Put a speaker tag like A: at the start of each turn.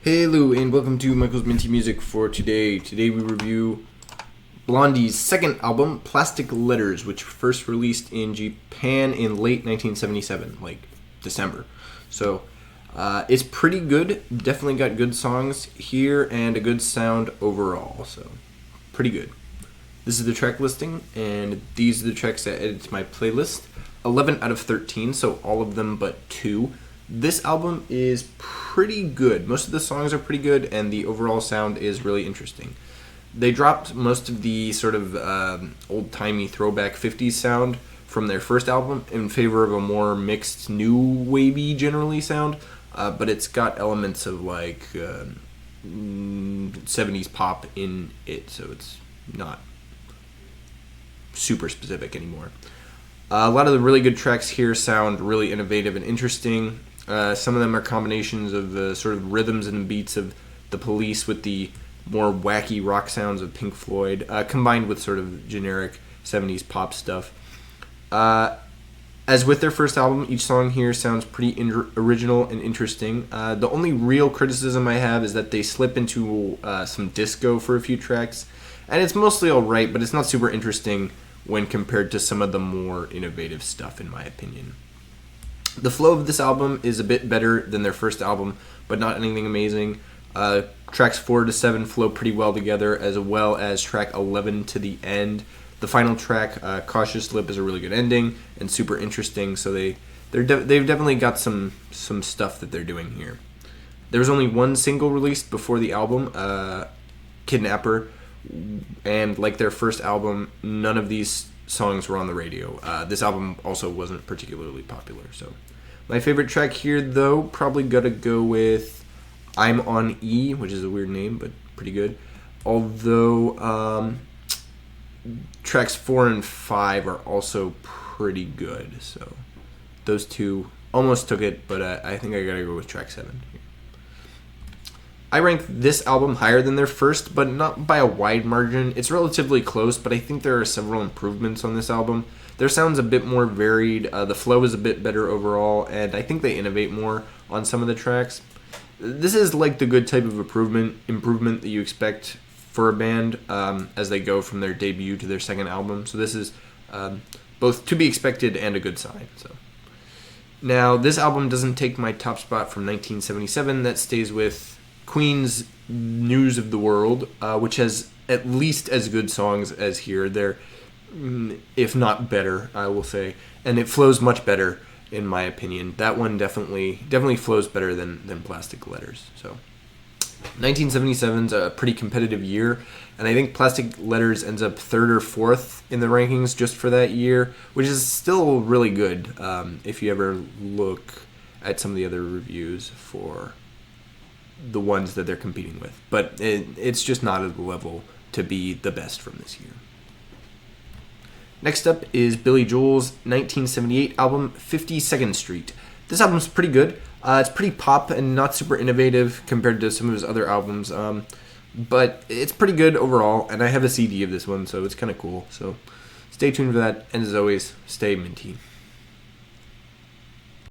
A: Hello and welcome to Michael's Minty Music for today. Today we review Blondie's second album, Plastic Letters, which first released in Japan in late 1977, like December. So it's pretty good. Definitely got good songs here and a good sound overall. So pretty good. This is the track listing, and these are the tracks that added to my playlist. 11 out of 13, so all of them but 2. This album is pretty good. Most of the songs are pretty good, and the overall sound is really interesting. They dropped most of the sort of old-timey throwback 50s sound from their first album in favor of a more mixed new wavy generally sound, but it's got elements of like 70s pop in it, so it's not super specific anymore. A lot of the really good tracks here sound really innovative and interesting. Some of them are combinations of the sort of rhythms and beats of The Police with the more wacky rock sounds of Pink Floyd, combined with sort of generic 70s pop stuff. As with their first album, each song here sounds pretty original and interesting. The only real criticism I have is that they slip into some disco for a few tracks, and it's mostly alright, but it's not super interesting when compared to some of the more innovative stuff, in my opinion. The flow of this album is a bit better than their first album, but not anything amazing. Tracks 4 to 7 flow pretty well together, as well as track 11 to the end. The final track, Cautious Lip, is a really good ending and super interesting, so they've definitely got some stuff that they're doing here. There was only one single released before the album, Kidnapper, and like their first album, none of these songs were on the radio. This album also wasn't particularly popular. So my favorite track here, though, probably gotta go with I'm on E, which is a weird name, but pretty good. Although tracks 4 and 5 are also pretty good. So those two almost took it, but I think I gotta go with track 7 here. I rank this album higher than their first, but not by a wide margin. It's relatively close, but I think there are several improvements on this album. Their sound's a bit more varied, the flow is a bit better overall, and I think they innovate more on some of the tracks. This is like the good type of improvement that you expect for a band as they go from their debut to their second album. So this is both to be expected and a good sign. So now, this album doesn't take my top spot from 1977. That stays with Queen's News of the World, which has at least as good songs as here. They're, if not better, I will say. And it flows much better, in my opinion. That one definitely flows better than Plastic Letters. So 1977's a pretty competitive year, and I think Plastic Letters ends up 3rd or 4th in the rankings just for that year, which is still really good if you ever look at some of the other reviews for the ones that they're competing with. But it's just not at the level to be the best from this year. Next up is Billy Joel's 1978 album, 52nd Street. This album's pretty good. It's pretty pop and not super innovative compared to some of his other albums, but it's pretty good overall, and I have a CD of this one, so it's kind of cool. So stay tuned for that, and as always, stay minty.